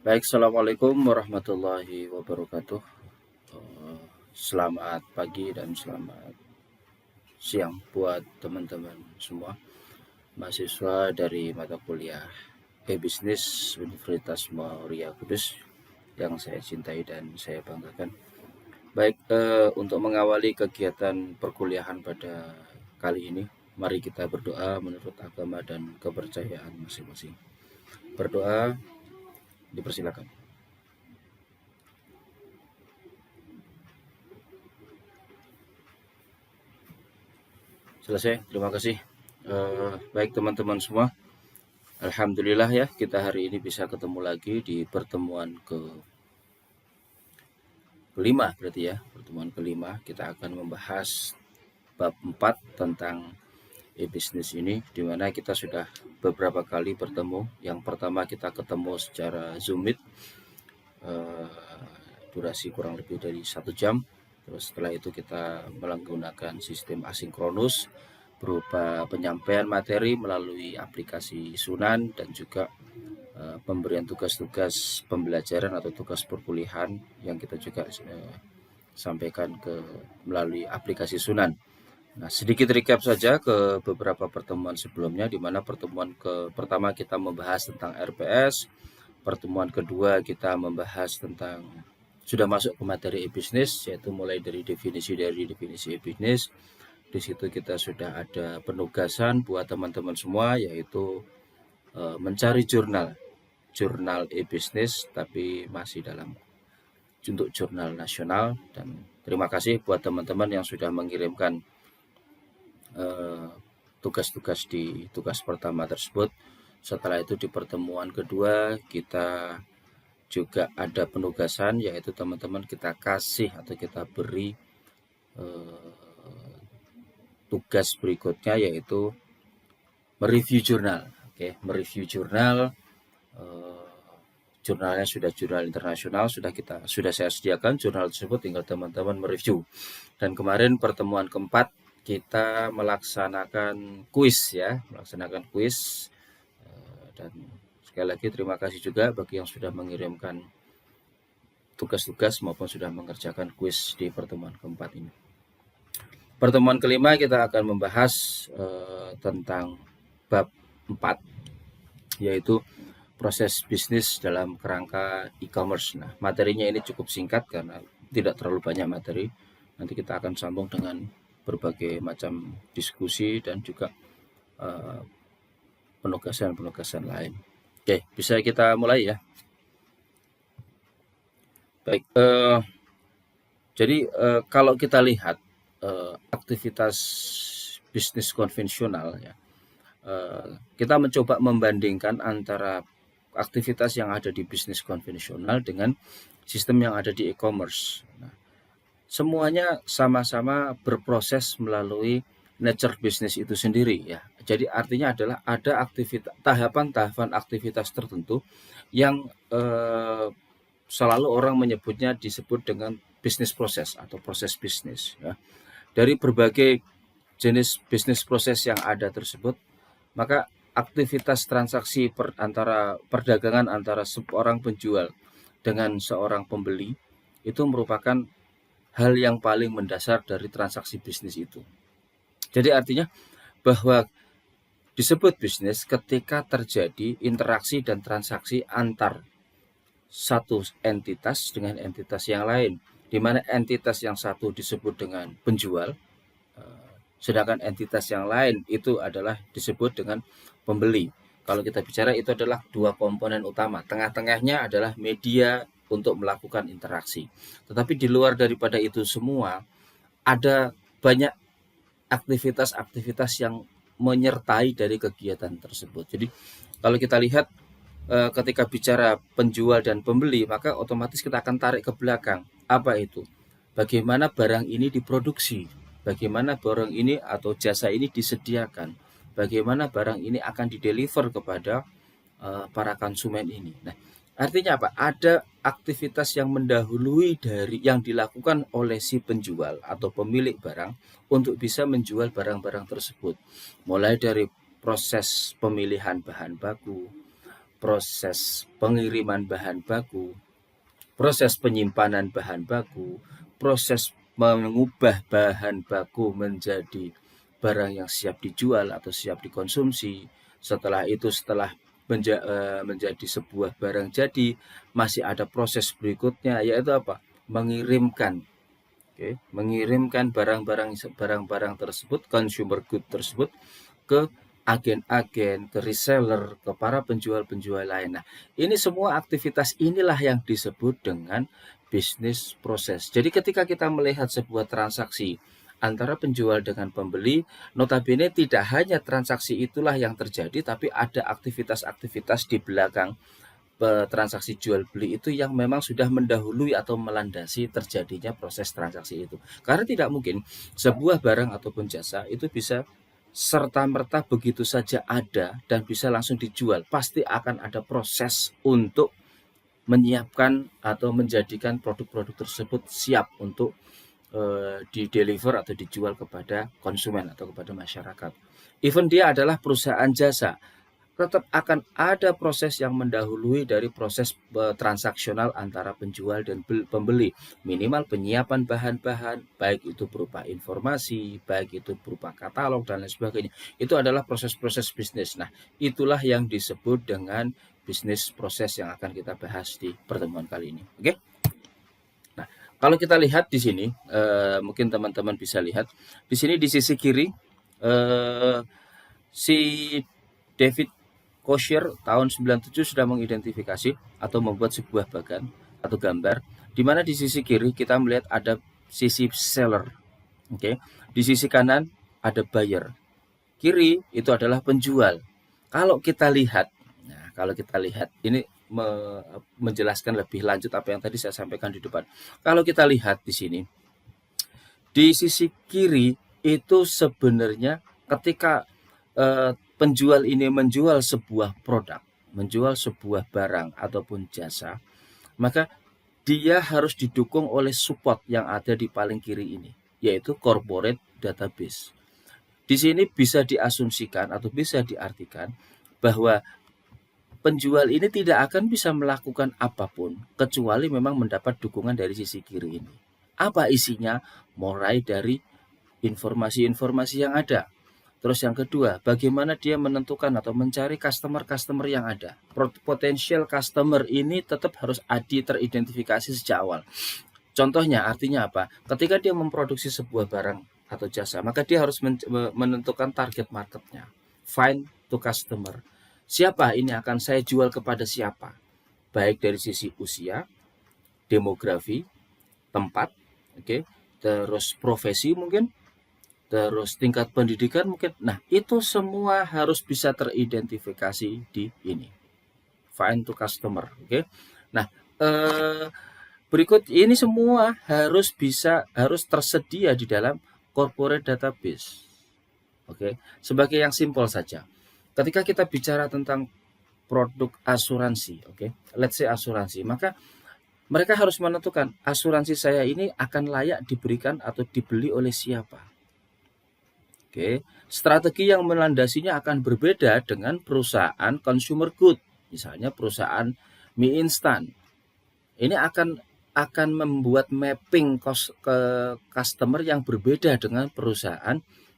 Baik, Assalamualaikum warahmatullahi wabarakatuh. Selamat pagi dan selamat siang buat teman-teman semua mahasiswa dari mata kuliah E-Bisnis Universitas Muhammadiyah Kudus yang saya cintai dan saya banggakan. Baik, untuk mengawali kegiatan perkuliahan pada kali ini, mari kita berdoa menurut agama dan kepercayaan masing-masing. Berdoa, dipersilakan. Selesai, terima kasih. Baik teman-teman semua, alhamdulillah ya kita hari ini bisa ketemu lagi di pertemuan kelima berarti ya. Pertemuan kelima kita akan membahas bab 4 tentang e-bisnis ini, di mana kita sudah beberapa kali bertemu. Yang pertama kita ketemu secara Zoom Meet, durasi kurang lebih dari 1 jam. Terus setelah itu kita menggunakan sistem asinkronus berupa penyampaian materi melalui aplikasi Sunan dan juga pemberian tugas-tugas pembelajaran atau tugas perkuliahan yang kita juga sampaikan melalui aplikasi Sunan. Nah, sedikit recap saja ke beberapa pertemuan sebelumnya, di mana pertemuan pertama kita membahas tentang RPS, pertemuan kedua kita membahas tentang sudah masuk ke materi e-bisnis, yaitu mulai dari definisi e-bisnis. Di situ kita sudah ada penugasan buat teman-teman semua, yaitu mencari jurnal e-bisnis, tapi masih untuk jurnal nasional. Dan terima kasih buat teman-teman yang sudah mengirimkan tugas-tugas di tugas pertama tersebut. Setelah itu di pertemuan kedua kita juga ada penugasan, yaitu teman-teman kita kasih atau kita beri tugas berikutnya, yaitu mereview jurnal. Mereview jurnal. Jurnalnya sudah jurnal internasional, sudah saya sediakan jurnal tersebut, tinggal teman-teman mereview. Dan kemarin pertemuan keempat kita melaksanakan kuis dan sekali lagi terima kasih juga bagi yang sudah mengirimkan tugas-tugas maupun sudah mengerjakan kuis di pertemuan keempat ini. Pertemuan kelima kita akan membahas tentang bab 4, yaitu proses bisnis dalam kerangka e-commerce. Nah, materinya ini cukup singkat karena tidak terlalu banyak materi. Nanti kita akan sambung dengan berbagai macam diskusi dan juga penugasan-penugasan lain. Oke, bisa kita mulai ya. Baik, jadi kalau kita lihat aktivitas bisnis konvensional ya, kita mencoba membandingkan antara aktivitas yang ada di bisnis konvensional dengan sistem yang ada di e-commerce. Nah, semuanya sama-sama berproses melalui nature bisnis itu sendiri ya. Jadi artinya adalah ada tahapan-tahapan aktivitas tertentu yang selalu orang menyebutnya disebut dengan bisnis proses atau proses bisnis ya. Dari berbagai jenis bisnis proses yang ada tersebut, maka aktivitas transaksi perdagangan antara seorang penjual dengan seorang pembeli itu merupakan hal yang paling mendasar dari transaksi bisnis itu. Jadi artinya bahwa disebut bisnis ketika terjadi interaksi dan transaksi antar satu entitas dengan entitas yang lain, di mana entitas yang satu disebut dengan penjual, sedangkan entitas yang lain itu adalah disebut dengan pembeli. Kalau kita bicara itu adalah dua komponen utama, tengah-tengahnya adalah media untuk melakukan interaksi. Tetapi di luar daripada itu semua, ada banyak aktivitas-aktivitas yang menyertai dari kegiatan tersebut. Jadi kalau kita lihat ketika bicara penjual dan pembeli, maka otomatis kita akan tarik ke belakang. Apa itu? Bagaimana barang ini diproduksi? Bagaimana barang ini atau jasa ini disediakan? Bagaimana barang ini akan dideliver kepada para konsumen ini? Nah, artinya apa? Ada aktivitas yang mendahului dari yang dilakukan oleh si penjual atau pemilik barang untuk bisa menjual barang-barang tersebut. Mulai dari proses pemilihan bahan baku, proses pengiriman bahan baku, proses penyimpanan bahan baku, proses mengubah bahan baku menjadi barang yang siap dijual atau siap dikonsumsi. Setelah itu, setelah menjadi sebuah barang jadi, masih ada proses berikutnya, yaitu apa? Mengirimkan. Mengirimkan barang-barang tersebut, consumer good tersebut, ke agen-agen, ke reseller, ke para penjual-penjual lain. Nah, ini semua aktivitas inilah yang disebut dengan bisnis proses. Jadi ketika kita melihat sebuah transaksi antara penjual dengan pembeli, notabene tidak hanya transaksi itulah yang terjadi, tapi ada aktivitas-aktivitas di belakang transaksi jual beli itu yang memang sudah mendahului atau melandasi terjadinya proses transaksi itu. Karena tidak mungkin sebuah barang ataupun jasa itu bisa serta-merta begitu saja ada dan bisa langsung dijual. Pasti akan ada proses untuk menyiapkan atau menjadikan produk-produk tersebut siap untuk di-deliver atau dijual kepada konsumen atau kepada masyarakat. Even dia adalah perusahaan jasa, tetap akan ada proses yang mendahului dari proses transaksional antara penjual dan pembeli. Minimal penyiapan bahan-bahan, baik itu berupa informasi, baik itu berupa katalog dan lain sebagainya. Itu adalah proses-proses bisnis. Nah, itulah yang disebut dengan bisnis proses yang akan kita bahas di pertemuan kali ini. Oke? Nah, kalau kita lihat di sini, mungkin teman-teman bisa lihat di sini di sisi kiri, si David Kosher tahun 97 sudah mengidentifikasi atau membuat sebuah bagan atau gambar, di mana di sisi kiri kita melihat ada sisi seller. Di sisi kanan ada buyer. Kiri itu adalah penjual. Kalau kita lihat ini menjelaskan lebih lanjut apa yang tadi saya sampaikan di depan. Kalau kita lihat di sini, di sisi kiri itu sebenarnya ketika penjual ini menjual sebuah produk, menjual sebuah barang ataupun jasa, maka dia harus didukung oleh support yang ada di paling kiri ini, yaitu corporate database. Di sini bisa diasumsikan atau bisa diartikan bahwa penjual ini tidak akan bisa melakukan apapun kecuali memang mendapat dukungan dari sisi kiri ini. Apa isinya? Mulai dari informasi-informasi yang ada. Terus yang kedua, bagaimana dia menentukan atau mencari customer-customer yang ada. Potential customer ini tetap harus teridentifikasi sejak awal. Contohnya artinya apa? Ketika dia memproduksi sebuah barang atau jasa, maka dia harus menentukan target marketnya. Find to customer. Siapa ini akan saya jual kepada siapa? Baik dari sisi usia, demografi, tempat, terus profesi mungkin, terus tingkat pendidikan mungkin. Nah, itu semua harus bisa teridentifikasi di ini. Find to customer, Nah, berikut ini semua harus tersedia di dalam corporate database. Sebagai yang simpel saja. Ketika kita bicara tentang produk asuransi, let's say asuransi, maka mereka harus menentukan asuransi saya ini akan layak diberikan atau dibeli oleh siapa. Strategi yang melandasinya akan berbeda dengan perusahaan consumer good, misalnya perusahaan mie instan. Ini akan membuat mapping ke customer yang berbeda dengan perusahaan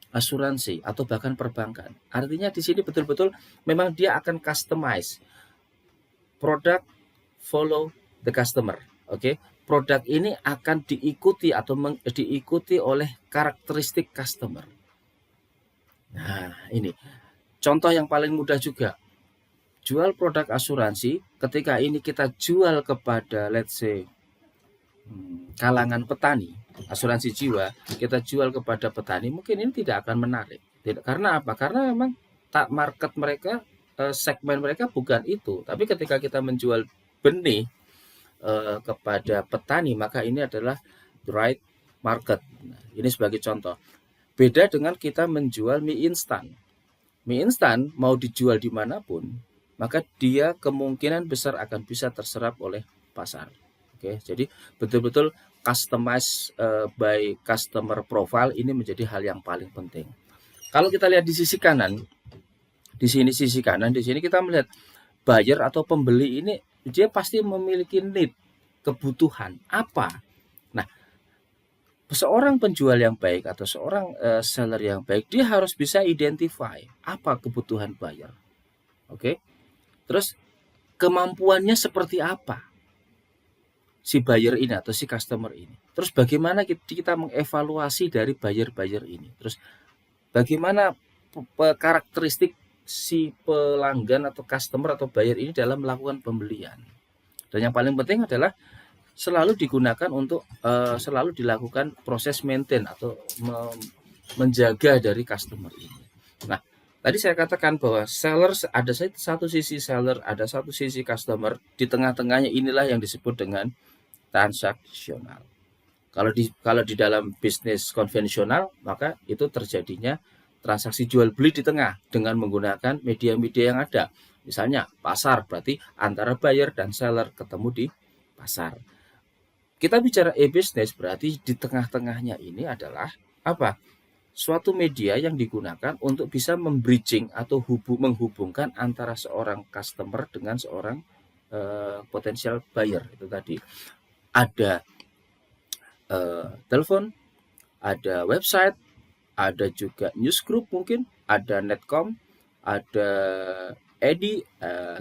asuransi atau bahkan perbankan. Artinya di sini betul-betul memang dia akan customize product, follow the customer. Produk ini akan diikuti oleh karakteristik customer. Nah, ini contoh yang paling mudah juga. Jual produk asuransi, ketika ini kita jual kepada let's say kalangan petani, asuransi jiwa, kita jual kepada petani, mungkin ini tidak akan menarik. Karena apa? Karena memang market mereka, segmen mereka bukan itu. Tapi ketika kita menjual benih kepada petani, maka ini adalah the right market. Nah, ini sebagai contoh. Beda dengan kita menjual mie instan. Mie instan mau dijual dimanapun, maka dia kemungkinan besar akan bisa terserap oleh pasar. Jadi betul-betul customize by customer profile ini menjadi hal yang paling penting. Kalau kita lihat di sisi kanan, di sini kita melihat buyer atau pembeli ini dia pasti memiliki need, kebutuhan apa. Nah, seorang penjual yang baik atau seorang seller yang baik, dia harus bisa identify apa kebutuhan buyer. Oke. Terus kemampuannya seperti apa si buyer ini atau si customer ini. Terus bagaimana kita mengevaluasi dari buyer-buyer ini. Terus bagaimana karakteristik si pelanggan atau customer atau buyer ini dalam melakukan pembelian. Dan yang paling penting adalah selalu digunakan untuk selalu dilakukan proses maintain atau menjaga dari customer ini. Nah, tadi saya katakan bahwa seller ada satu sisi seller, ada satu sisi customer, di tengah-tengahnya inilah yang disebut dengan transaksional. Kalau di dalam bisnis konvensional, maka itu terjadinya transaksi jual beli di tengah dengan menggunakan media-media yang ada. Misalnya pasar, berarti antara buyer dan seller ketemu di pasar. Kita bicara e-business, berarti di tengah-tengahnya ini adalah apa? Suatu media yang digunakan untuk bisa membridging atau menghubungkan antara seorang customer dengan seorang potensial buyer itu tadi. Ada telepon, ada website, ada juga newsgroup mungkin, ada netcom, ada EDI,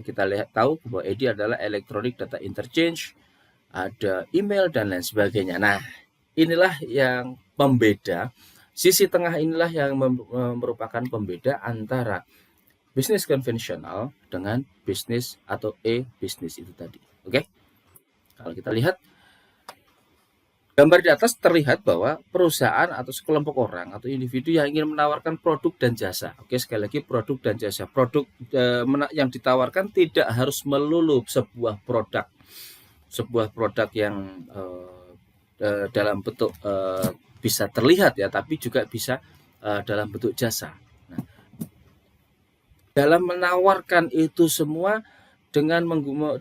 kita tahu bahwa EDI adalah Electronic Data Interchange, ada email dan lain sebagainya. Nah, inilah yang pembeda, sisi tengah inilah yang merupakan pembeda antara bisnis konvensional dengan bisnis atau e-bisnis itu tadi. Oke? Kalau kita lihat gambar di atas, terlihat bahwa perusahaan atau sekelompok orang atau individu yang ingin menawarkan produk dan jasa. Oke, sekali lagi produk dan jasa. Produk yang ditawarkan tidak harus melulu sebuah produk yang dalam bentuk bisa terlihat ya, tapi juga bisa dalam bentuk jasa. Nah, dalam menawarkan itu semua dengan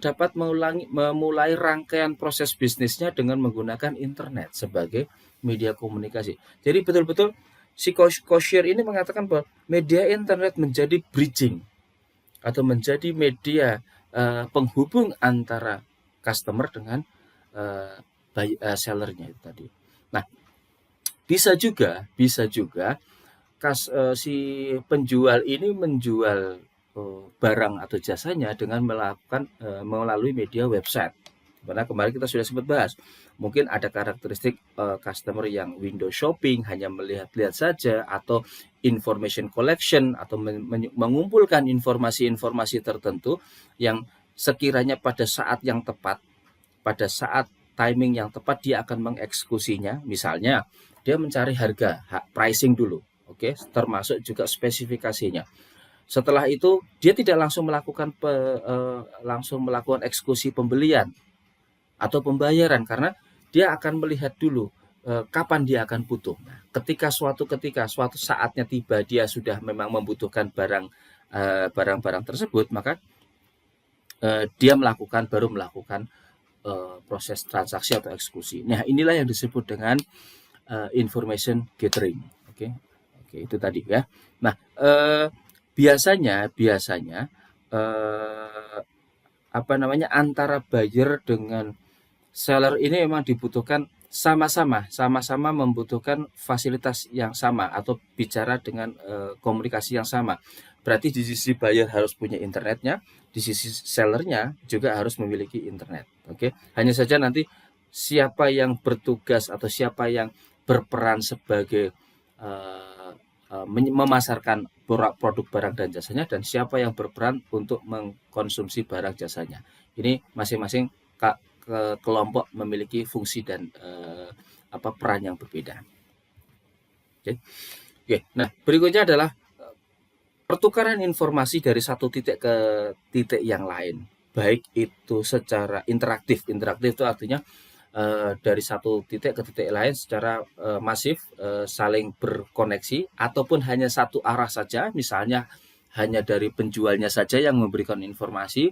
dapat memulai rangkaian proses bisnisnya dengan menggunakan internet sebagai media komunikasi. Jadi betul-betul si Koshir ini mengatakan bahwa media internet menjadi bridging atau menjadi media penghubung antara customer dengan sellernya itu tadi. Nah, bisa juga si penjual ini menjual barang atau jasanya dengan melakukan melalui media website. Karena kemarin kita sudah sempat bahas, mungkin ada karakteristik customer yang window shopping, hanya melihat-lihat saja, atau information collection, atau mengumpulkan informasi-informasi tertentu yang sekiranya pada saat yang tepat, pada saat timing yang tepat dia akan mengeksekusinya. Misalnya dia mencari harga, pricing dulu, oke, termasuk juga spesifikasinya. Setelah itu dia tidak langsung melakukan eksekusi pembelian atau pembayaran, karena dia akan melihat dulu kapan dia akan butuh. Nah, ketika suatu saatnya tiba, dia sudah memang membutuhkan barang-barang tersebut, maka dia baru melakukan proses transaksi atau eksekusi. Nah, inilah yang disebut dengan information gathering. Oke, itu tadi ya. Nah, biasanya antara buyer dengan seller ini memang dibutuhkan sama-sama membutuhkan fasilitas yang sama atau bicara dengan komunikasi yang sama. Berarti di sisi buyer harus punya internetnya, di sisi sellernya juga harus memiliki internet. Oke, hanya saja nanti siapa yang bertugas atau siapa yang berperan sebagai memasarkan produk barang dan jasanya, dan siapa yang berperan untuk mengkonsumsi barang jasanya. Ini masing-masing kelompok memiliki fungsi dan peran yang berbeda. Oke. Nah, berikutnya adalah pertukaran informasi dari satu titik ke titik yang lain, baik itu secara interaktif. Interaktif itu artinya dari satu titik ke titik lain secara masif, saling berkoneksi, ataupun hanya satu arah saja, misalnya hanya dari penjualnya saja yang memberikan informasi,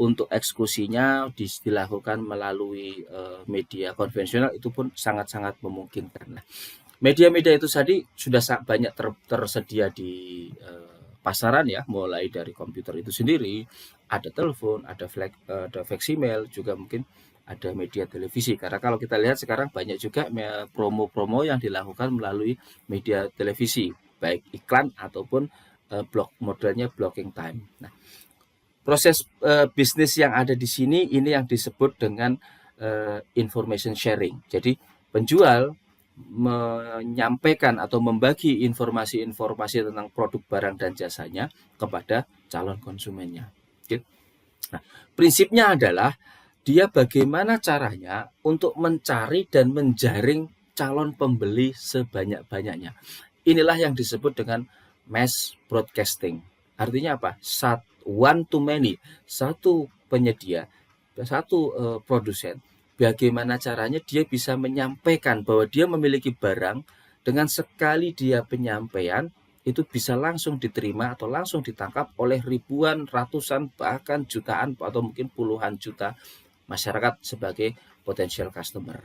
untuk eksekusinya dilakukan melalui media konvensional, itu pun sangat-sangat memungkinkan. Nah, media-media itu tadi sudah banyak tersedia di pasaran ya, mulai dari komputer itu sendiri, ada telepon, ada faksimiles, juga mungkin ada media televisi. Karena kalau kita lihat sekarang banyak juga promo-promo yang dilakukan melalui media televisi, baik iklan ataupun modelnya blocking time. Nah, proses bisnis yang ada di sini ini yang disebut dengan information sharing. Jadi penjual menyampaikan atau membagi informasi-informasi tentang produk barang dan jasanya kepada calon konsumennya. Oke. Nah, prinsipnya adalah dia bagaimana caranya untuk mencari dan menjaring calon pembeli sebanyak-banyaknya. Inilah yang disebut dengan mass broadcasting. Artinya apa? One to many, satu penyedia, satu produsen. Bagaimana caranya dia bisa menyampaikan bahwa dia memiliki barang, dengan sekali dia penyampaian itu bisa langsung diterima atau langsung ditangkap oleh ribuan, ratusan, bahkan jutaan atau mungkin puluhan juta masyarakat sebagai potential customer.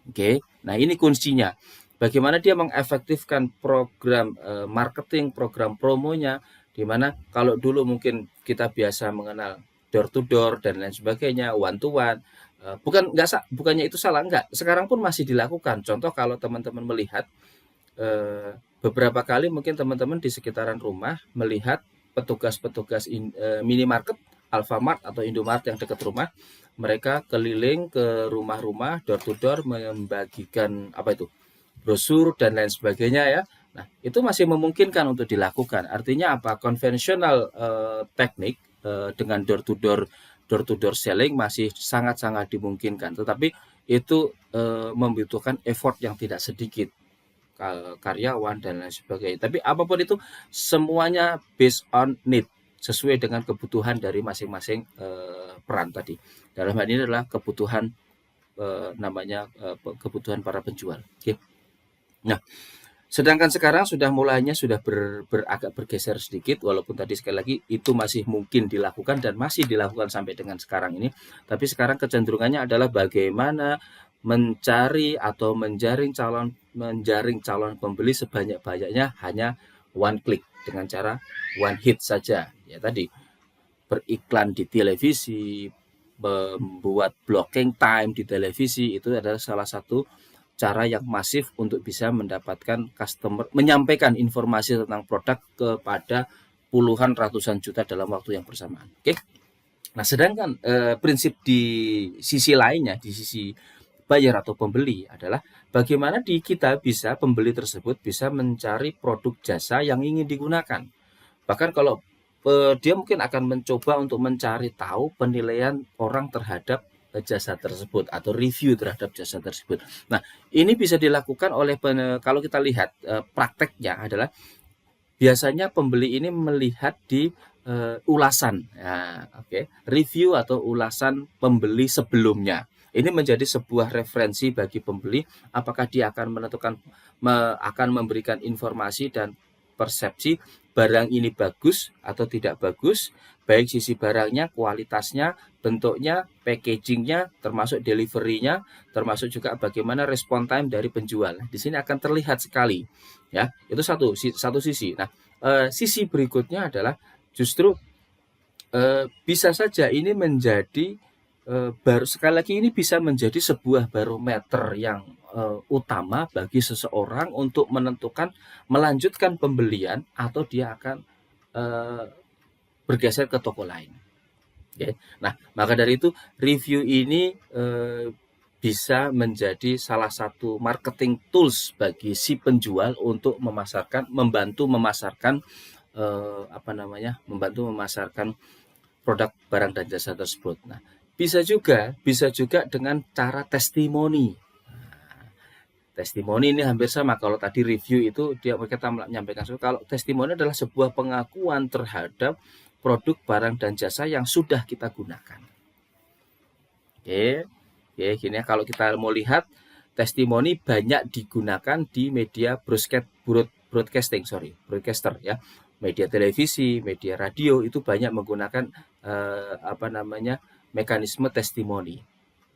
Oke. Nah, ini kuncinya. Bagaimana dia mengefektifkan program marketing, program promonya, di mana kalau dulu mungkin kita biasa mengenal door to door dan lain sebagainya, one to one, bukannya itu salah, enggak. Sekarang pun masih dilakukan. Contoh kalau teman-teman melihat beberapa kali mungkin teman-teman di sekitaran rumah melihat petugas-petugas minimarket, Alfamart atau Indomaret yang dekat rumah, mereka keliling ke rumah-rumah door to door membagikan brosur dan lain sebagainya ya. Nah, itu masih memungkinkan untuk dilakukan. Artinya apa? Konvensional teknik dengan door to door selling masih sangat-sangat dimungkinkan. Tetapi itu membutuhkan effort yang tidak sedikit, karyawan dan lain sebagainya. Tapi apapun itu semuanya based on need, sesuai dengan kebutuhan dari masing-masing peran tadi. Dalam hal ini adalah kebutuhan kebutuhan para penjual. Oke. Nah, sedangkan sekarang sudah agak bergeser sedikit, walaupun tadi sekali lagi itu masih mungkin dilakukan dan masih dilakukan sampai dengan sekarang ini. Tapi sekarang kecenderungannya adalah bagaimana mencari atau menjaring calon pembeli sebanyak-banyaknya hanya one click, dengan cara one hit saja. Ya tadi, beriklan di televisi, membuat blocking time di televisi, itu adalah salah satu cara yang masif untuk bisa mendapatkan customer, menyampaikan informasi tentang produk kepada puluhan ratusan juta dalam waktu yang bersamaan. Oke. Nah, sedangkan prinsip di sisi lainnya, di sisi buyer atau pembeli adalah bagaimana pembeli tersebut bisa mencari produk jasa yang ingin digunakan. Bahkan kalau dia mungkin akan mencoba untuk mencari tahu penilaian orang terhadap jasa tersebut atau review terhadap jasa tersebut. Nah, ini bisa dilakukan oleh kalau kita lihat prakteknya adalah biasanya pembeli ini melihat di ulasan, review atau ulasan pembeli sebelumnya. Ini menjadi sebuah referensi bagi pembeli, apakah dia akan akan memberikan informasi dan persepsi barang ini bagus atau tidak bagus, baik sisi barangnya, kualitasnya, bentuknya, packagingnya, termasuk delivery-nya, termasuk juga bagaimana respon time dari penjual. Di sini akan terlihat sekali, ya. Itu satu sisi. Nah, sisi berikutnya adalah justru bisa saja ini menjadi sekali lagi ini bisa menjadi sebuah barometer yang utama bagi seseorang untuk menentukan melanjutkan pembelian atau dia akan bergeser ke toko lain. Okay. Nah, maka dari itu review ini bisa menjadi salah satu marketing tools bagi si penjual untuk membantu memasarkan produk barang dan jasa tersebut. Nah, bisa juga dengan cara testimoni. Testimoni ini hampir sama. Kalau tadi review itu kita menyampaikan, kalau testimoni adalah sebuah pengakuan terhadap produk barang dan jasa yang sudah kita gunakan. Oke, gini ya, kalau kita mau lihat testimoni banyak digunakan di media broadcaster ya. Media televisi, media radio itu banyak menggunakan mekanisme testimoni.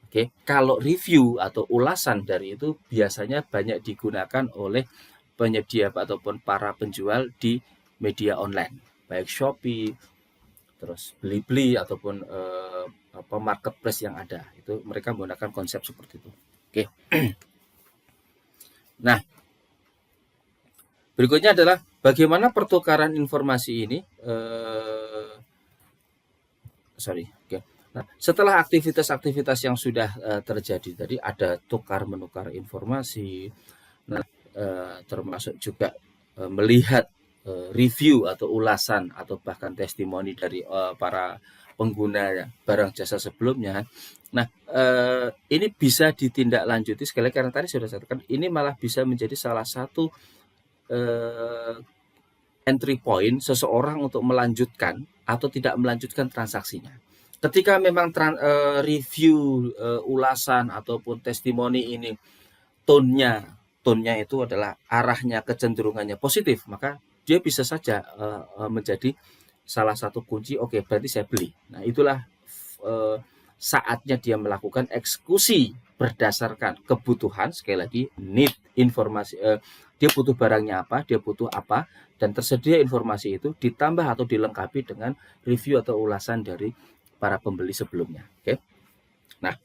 Oke, kalau review atau ulasan dari itu biasanya banyak digunakan oleh penyedia ataupun para penjual di media online. baik Shopee, terus Blibli ataupun marketplace yang ada. Itu mereka menggunakan konsep seperti itu. Oke. Nah, berikutnya adalah bagaimana pertukaran informasi ini. Oke. Nah, setelah aktivitas-aktivitas yang sudah terjadi tadi, ada tukar-menukar informasi, nah, termasuk juga melihat review atau ulasan atau bahkan testimoni dari para pengguna barang jasa sebelumnya. Nah, ini bisa ditindaklanjuti sekali karena tadi sudah saya katakan ini malah bisa menjadi salah satu entry point seseorang untuk melanjutkan atau tidak melanjutkan transaksinya. Ketika memang review, ulasan ataupun testimoni ini tone-nya itu adalah arahnya, kecenderungannya positif, maka dia bisa saja menjadi salah satu kunci. Oke, berarti saya beli. Nah, itulah saatnya dia melakukan eksekusi berdasarkan kebutuhan, sekali lagi need, informasi, dia butuh barangnya apa, dia butuh apa, dan tersedia informasi itu ditambah atau dilengkapi dengan review atau ulasan dari para pembeli sebelumnya. Oke. Nah,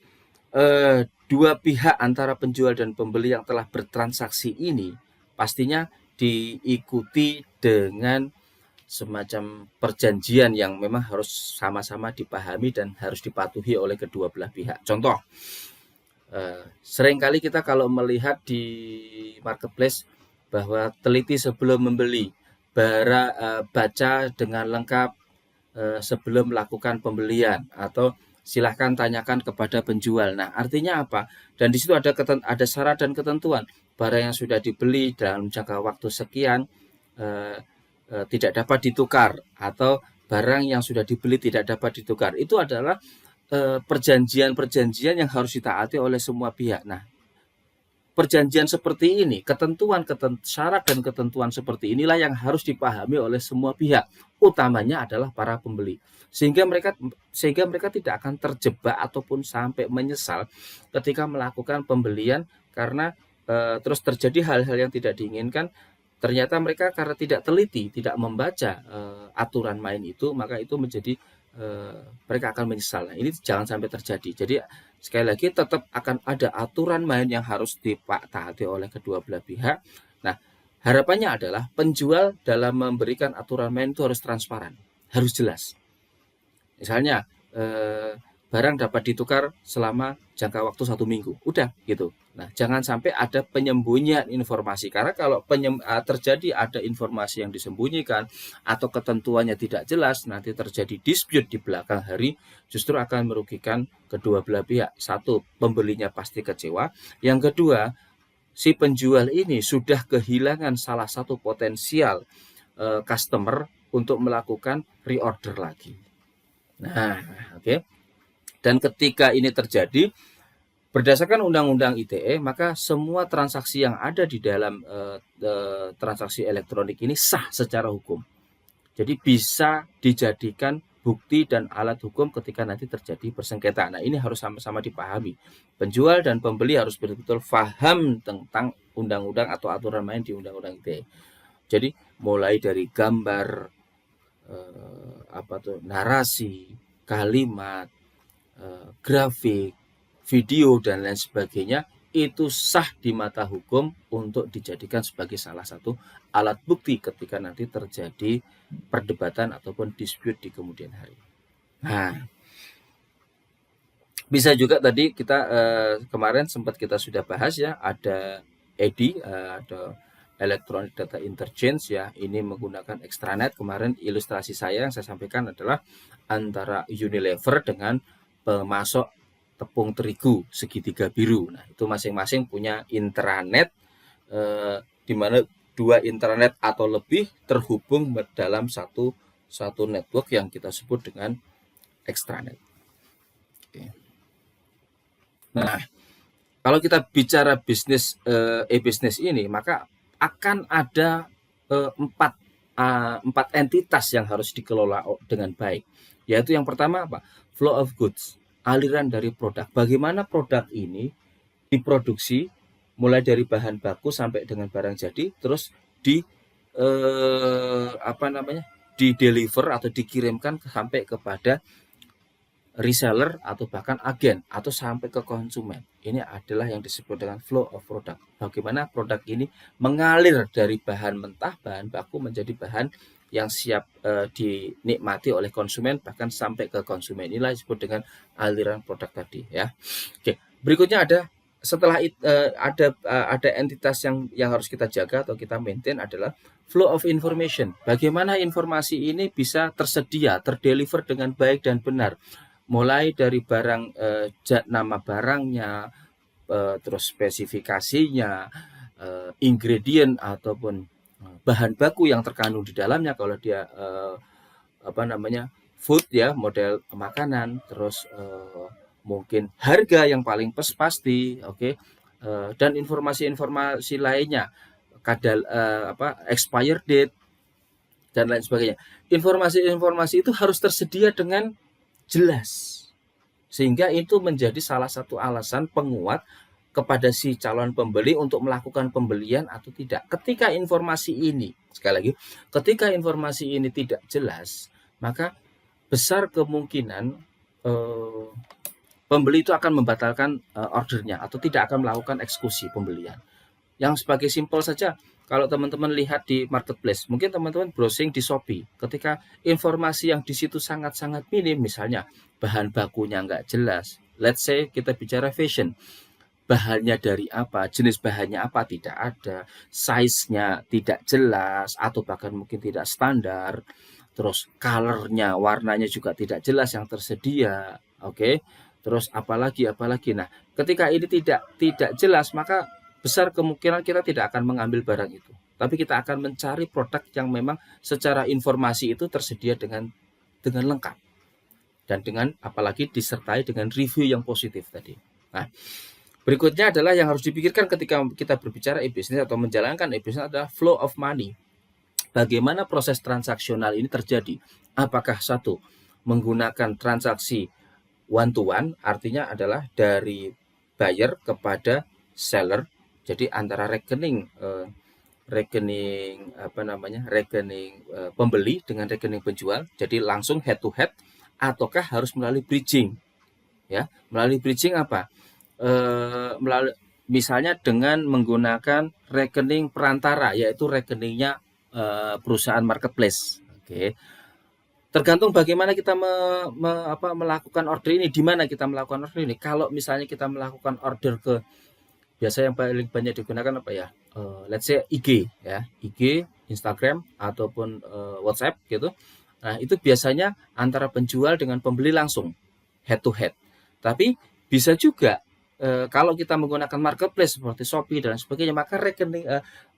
dua pihak antara penjual dan pembeli yang telah bertransaksi ini pastinya diikuti dengan semacam perjanjian yang memang harus sama-sama dipahami dan harus dipatuhi oleh kedua belah pihak. Contoh, seringkali kita kalau melihat di marketplace bahwa teliti sebelum membeli, baca dengan lengkap sebelum melakukan pembelian, atau silahkan tanyakan kepada penjual. Nah, artinya apa? Dan di situ ada syarat dan ketentuan. Barang yang sudah dibeli dalam jangka waktu sekian tidak dapat ditukar, atau barang yang sudah dibeli tidak dapat ditukar. Itu adalah perjanjian-perjanjian yang harus ditaati oleh semua pihak. Nah, perjanjian seperti ini, syarat dan ketentuan seperti inilah yang harus dipahami oleh semua pihak, utamanya adalah para pembeli. Sehingga mereka tidak akan terjebak ataupun sampai menyesal ketika melakukan pembelian karena terus terjadi hal-hal yang tidak diinginkan. Ternyata mereka karena tidak teliti, tidak membaca aturan main itu, maka itu menjadi mereka akan menyesal. Nah, ini jangan sampai terjadi. Jadi sekali lagi tetap akan ada aturan main yang harus ditaati oleh kedua belah pihak. Nah, harapannya adalah penjual dalam memberikan aturan main itu harus transparan, harus jelas. Misalnya barang dapat ditukar selama jangka waktu 1 minggu, udah gitu. Nah, jangan sampai ada penyembunyian informasi, karena kalau terjadi ada informasi yang disembunyikan atau ketentuannya tidak jelas, nanti terjadi dispute di belakang hari, justru akan merugikan kedua belah pihak. Satu, pembelinya pasti kecewa. Yang kedua, si penjual ini sudah kehilangan salah satu potensial customer untuk melakukan reorder lagi. Nah, oke. Dan ketika ini terjadi, berdasarkan Undang-Undang ITE, maka semua transaksi yang ada di dalam transaksi elektronik ini sah secara hukum. Jadi bisa dijadikan bukti dan alat hukum ketika nanti terjadi persengketa. Nah, ini harus sama-sama dipahami. Penjual dan pembeli harus betul-betul paham tentang undang-undang atau aturan main di Undang-Undang ITE. Jadi mulai dari gambar, narasi, kalimat, grafik, video, dan lain sebagainya, itu sah di mata hukum untuk dijadikan sebagai salah satu alat bukti ketika nanti terjadi perdebatan ataupun dispute di kemudian hari. Nah, bisa juga tadi kita kemarin sempat kita sudah bahas ya, ada EDI, ada Electronic Data Interchange ya, ini menggunakan extranet. Kemarin ilustrasi saya yang saya sampaikan adalah antara Unilever dengan pemasok tepung terigu segitiga biru. Nah, itu masing-masing punya intranet, di mana dua intranet atau lebih terhubung dalam satu network yang kita sebut dengan extranet. Oke. Nah, kalau kita bicara bisnis e-bisnis ini, maka akan ada empat entitas yang harus dikelola dengan baik. Yaitu yang pertama apa? Flow of goods, aliran dari produk. Bagaimana produk ini diproduksi mulai dari bahan baku sampai dengan barang jadi, terus di-deliver atau dikirimkan sampai kepada reseller atau bahkan agen atau sampai ke konsumen. Ini adalah yang disebut dengan flow of product. Bagaimana produk ini mengalir dari bahan mentah, bahan baku menjadi bahan yang siap dinikmati oleh konsumen bahkan sampai ke konsumen. Inilah disebut dengan aliran produk tadi ya. Oke, berikutnya setelah ada entitas yang harus kita jaga atau kita maintain adalah flow of information. Bagaimana informasi ini bisa tersedia, terdeliver dengan baik dan benar. Mulai dari barang nama barangnya, terus spesifikasinya, ingredient ataupun bahan baku yang terkandung di dalamnya kalau dia food ya, model makanan, terus mungkin harga yang paling pasti, oke. Dan informasi-informasi lainnya, kadar expire date dan lain sebagainya. Informasi-informasi itu harus tersedia dengan jelas, sehingga itu menjadi salah satu alasan penguat kepada si calon pembeli untuk melakukan pembelian atau tidak. Ketika informasi ini, sekali lagi, ketika informasi ini tidak jelas, maka besar kemungkinan pembeli itu akan membatalkan ordernya atau tidak akan melakukan eksekusi pembelian. Yang sebagai simpel saja, kalau teman-teman lihat di marketplace, mungkin teman-teman browsing di Shopee, ketika informasi yang di situ sangat-sangat minim, misalnya bahan bakunya nggak jelas, let's say kita bicara fashion, bahannya dari apa, jenis bahannya apa tidak ada, size-nya tidak jelas atau bahkan mungkin tidak standar, terus color-nya, warnanya juga tidak jelas yang tersedia, oke. Terus apalagi. Nah, ketika ini tidak jelas, maka besar kemungkinan kita tidak akan mengambil barang itu. Tapi kita akan mencari produk yang memang secara informasi itu tersedia dengan lengkap. Dan dengan apalagi disertai dengan review yang positif tadi. Nah, berikutnya adalah yang harus dipikirkan ketika kita berbicara e-business atau menjalankan e-business adalah flow of money. Bagaimana proses transaksional ini terjadi? Apakah satu, menggunakan transaksi one to one, artinya adalah dari buyer kepada seller. Jadi antara rekening pembeli dengan rekening penjual, jadi langsung head to head, ataukah harus melalui bridging? Ya, melalui bridging apa? Melalui misalnya dengan menggunakan rekening perantara, yaitu rekeningnya perusahaan marketplace. Oke. Tergantung bagaimana kita melakukan order ini, di mana kita melakukan order ini. Kalau misalnya kita melakukan order ke, biasa yang paling banyak digunakan apa ya? Let's say IG ya, IG, Instagram ataupun WhatsApp gitu. Nah, itu biasanya antara penjual dengan pembeli langsung head to head. Tapi bisa juga kalau kita menggunakan marketplace seperti Shopee dan sebagainya, maka rekening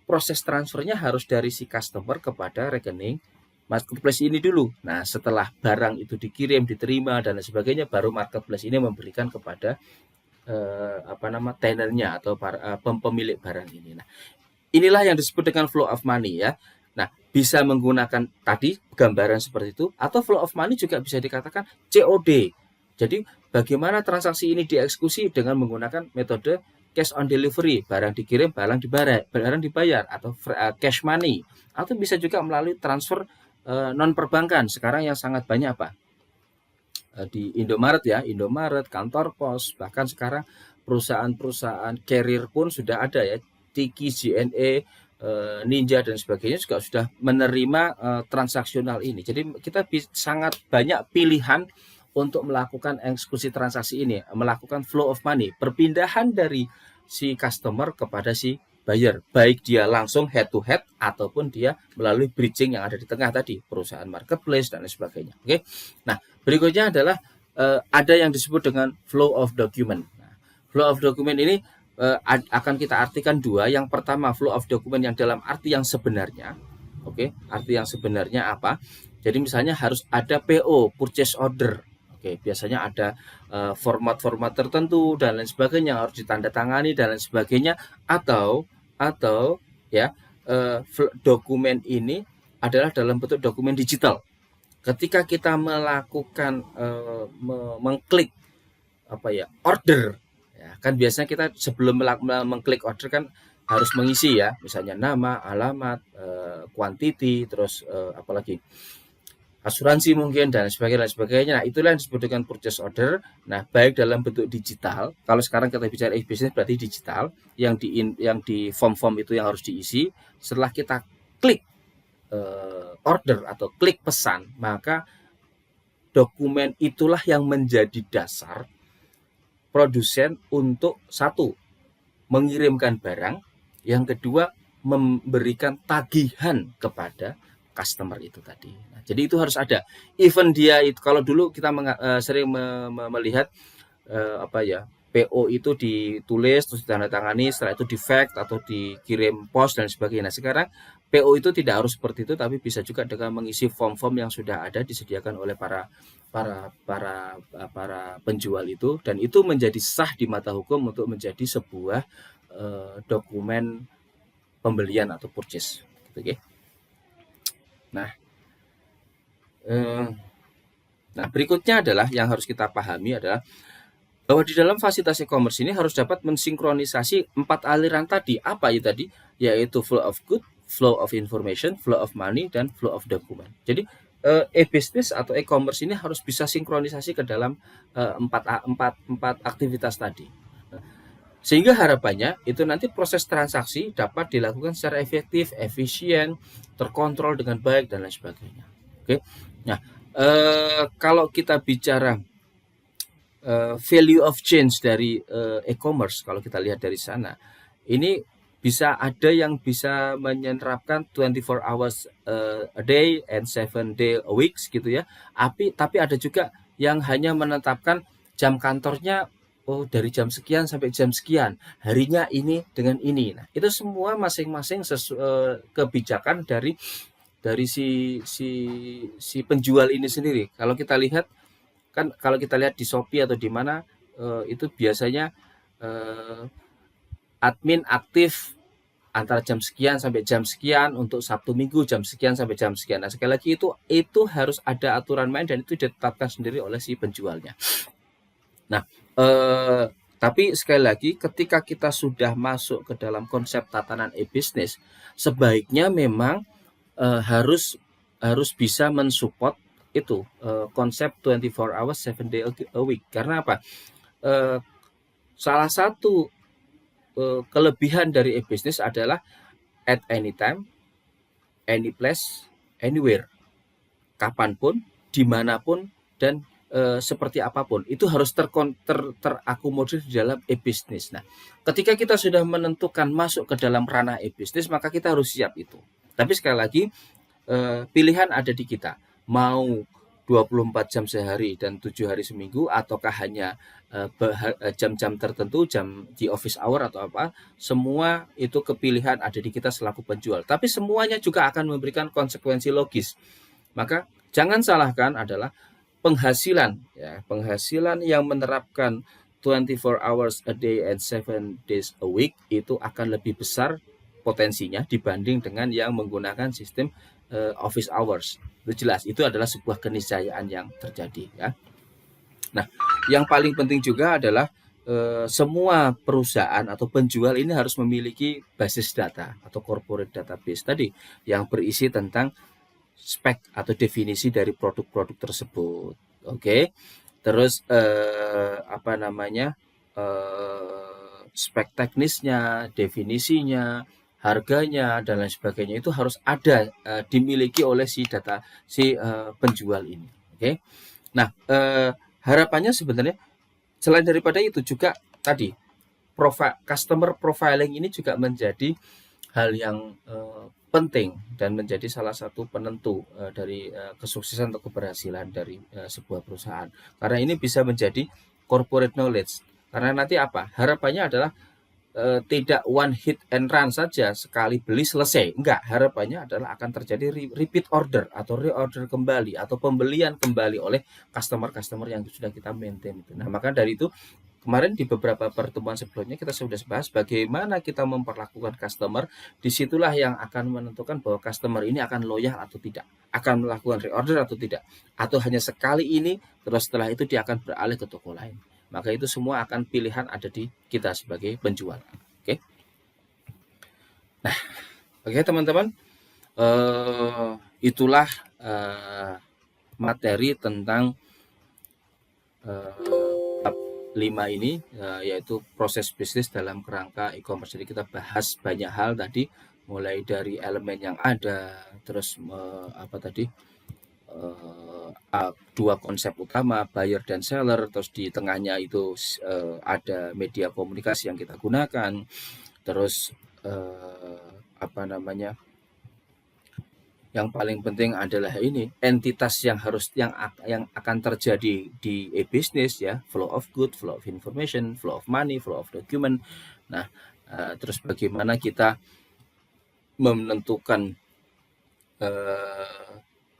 proses transfernya harus dari si customer kepada rekening marketplace ini dulu. Nah, setelah barang itu dikirim, diterima dan sebagainya, baru marketplace ini memberikan kepada tenernya atau pemilik barang ini. Nah, inilah yang disebut dengan flow of money ya. Nah, bisa menggunakan tadi gambaran seperti itu, atau flow of money juga bisa dikatakan COD. Jadi bagaimana transaksi ini dieksekusi dengan menggunakan metode cash on delivery, barang dikirim, barang dibayar atau cash money, atau bisa juga melalui transfer non perbankan. Sekarang yang sangat banyak apa? Di Indomaret ya, Indomaret, kantor pos, bahkan sekarang perusahaan-perusahaan carrier pun sudah ada ya, Tiki, JNE, Ninja dan sebagainya juga sudah menerima transaksional ini. Jadi kita sangat banyak pilihan untuk melakukan eksekusi transaksi ini, melakukan flow of money, perpindahan dari si customer kepada si buyer, baik dia langsung head to head ataupun dia melalui bridging yang ada di tengah tadi, perusahaan marketplace dan sebagainya. Oke. Nah, berikutnya adalah ada yang disebut dengan flow of document. Nah, flow of document ini akan kita artikan dua. Yang pertama, flow of document yang dalam arti yang sebenarnya. Oke, arti yang sebenarnya apa? Jadi misalnya harus ada PO, purchase order. Oke, biasanya ada format-format tertentu dan lain sebagainya yang harus ditandatangani dan lain sebagainya, atau ya dokumen ini adalah dalam bentuk dokumen digital. Ketika kita melakukan mengklik order ya, kan biasanya kita sebelum mengklik order kan harus mengisi ya, misalnya nama, alamat, quantity, terus apalagi asuransi mungkin dan sebagainya. Nah, itulah yang disebut dengan purchase order. Nah, baik dalam bentuk digital. Kalau sekarang kita bicara e-business berarti digital, yang di form-form itu yang harus diisi. Setelah kita klik order atau klik pesan, maka dokumen itulah yang menjadi dasar produsen untuk satu, mengirimkan barang, yang kedua memberikan tagihan kepada customer itu tadi. Nah, jadi itu harus ada. Even dia itu, kalau dulu kita sering melihat PO itu ditulis terus ditandatangani, setelah itu di fax atau dikirim pos dan sebagainya. Nah, sekarang PO itu tidak harus seperti itu, tapi bisa juga dengan mengisi form-form yang sudah ada disediakan oleh para penjual itu, dan itu menjadi sah di mata hukum untuk menjadi sebuah dokumen pembelian atau purchase. Gitu, okay? Nah, berikutnya adalah yang harus kita pahami adalah bahwa di dalam fasilitas e-commerce ini harus dapat mensinkronisasi 4 aliran tadi. Apa itu tadi? Yaitu flow of good, flow of information, flow of money, dan flow of document. Jadi e-business atau e-commerce ini harus bisa sinkronisasi ke dalam empat aktivitas tadi. Sehingga harapannya itu nanti proses transaksi dapat dilakukan secara efektif, efisien, terkontrol dengan baik, dan lain sebagainya. Oke. Nah, kalau kita bicara value of change dari e-commerce, kalau kita lihat dari sana, ini bisa ada yang bisa menerapkan 24 hours a day and 7 day a week gitu ya. Tapi ada juga yang hanya menetapkan jam kantornya dari jam sekian sampai jam sekian, harinya ini dengan ini. Nah, itu semua masing-masing kebijakan dari si penjual ini sendiri. Kalau kita lihat di Shopee atau di mana itu biasanya admin aktif antara jam sekian sampai jam sekian, untuk Sabtu Minggu jam sekian sampai jam sekian. Nah, sekali lagi itu harus ada aturan main dan itu ditetapkan sendiri oleh si penjualnya. Nah, tapi sekali lagi ketika kita sudah masuk ke dalam konsep tatanan e-business, sebaiknya memang harus bisa mensupport itu konsep 24 hours 7 day a week. Karena apa? Salah satu kelebihan dari e-business adalah at any time, any place, anywhere, kapanpun, dimanapun, dan seperti apapun itu harus terakomodir di dalam e-business. Nah, ketika kita sudah menentukan masuk ke dalam ranah e-business, maka kita harus siap itu. Tapi sekali lagi pilihan ada di kita, mau 24 jam sehari dan 7 hari seminggu, ataukah hanya jam-jam tertentu, jam di office hour atau apa, semua itu kepilihan ada di kita selaku penjual. Tapi semuanya juga akan memberikan konsekuensi logis. Maka jangan salahkan adalah penghasilan yang menerapkan 24 hours a day and 7 days a week itu akan lebih besar potensinya dibanding dengan yang menggunakan sistem office hours. Itu jelas, itu adalah sebuah keniscayaan yang terjadi ya. Nah, yang paling penting juga adalah semua perusahaan atau penjual ini harus memiliki basis data atau corporate database tadi yang berisi tentang spek atau definisi dari produk-produk tersebut. Oke. Terus spek teknisnya, definisinya, harganya, dan lain sebagainya itu harus ada dimiliki oleh si penjual ini. Oke. Nah, harapannya sebenarnya selain daripada itu juga tadi customer profiling ini juga menjadi hal yang penting dan menjadi salah satu penentu dari kesuksesan atau keberhasilan dari sebuah perusahaan. Karena ini bisa menjadi corporate knowledge. Karena nanti harapannya adalah tidak one hit and run saja, sekali beli selesai. Enggak, harapannya adalah akan terjadi repeat order atau reorder kembali atau pembelian kembali oleh customer-customer yang sudah kita maintain. Nah, maka dari itu kemarin di beberapa pertemuan sebelumnya kita sudah bahas bagaimana kita memperlakukan customer. Disitulah yang akan menentukan bahwa customer ini akan loyal atau tidak, akan melakukan reorder atau tidak, atau hanya sekali ini terus setelah itu dia akan beralih ke toko lain. Maka itu semua akan pilihan ada di kita sebagai penjual. Oke. Nah, oke teman-teman, itulah materi tentang bab 5 ini, yaitu proses bisnis dalam kerangka e-commerce. Jadi kita bahas banyak hal tadi, mulai dari elemen yang ada, terus dua konsep utama, buyer dan seller, terus di tengahnya itu ada media komunikasi yang kita gunakan, terus yang paling penting adalah ini entitas yang akan terjadi di e-business, ya, flow of good, flow of information, flow of money, flow of document. Nah, terus bagaimana kita menentukan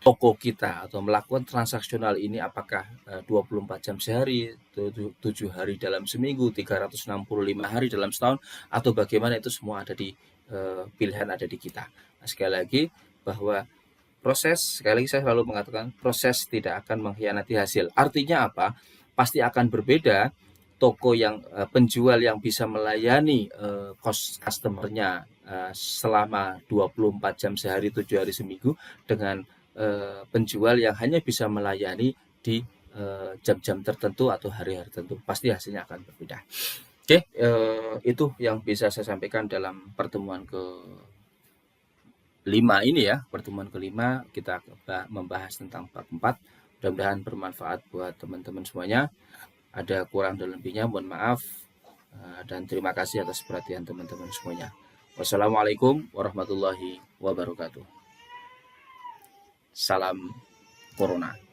toko kita atau melakukan transaksional ini apakah 24 jam sehari, 7 hari dalam seminggu, 365 hari dalam setahun, atau bagaimana, itu semua ada di pilihan ada di kita. Nah, sekali lagi bahwa sekali lagi saya selalu mengatakan proses tidak akan mengkhianati hasil. Artinya apa? Pasti akan berbeda toko yang penjual yang bisa melayani customer-nya selama 24 jam sehari, 7 hari seminggu, dengan penjual yang hanya bisa melayani di jam-jam tertentu atau hari-hari tertentu. Pasti hasilnya akan berbeda. Oke, itu yang bisa saya sampaikan dalam pertemuan ke-5 ini, ya. Pertemuan ke-5 kita membahas tentang bab 4. Mudah-mudahan bermanfaat buat teman-teman semuanya. Ada kurang dan lebihnya mohon maaf, dan terima kasih atas perhatian teman-teman semuanya. Wassalamualaikum warahmatullahi wabarakatuh. Salam Corona.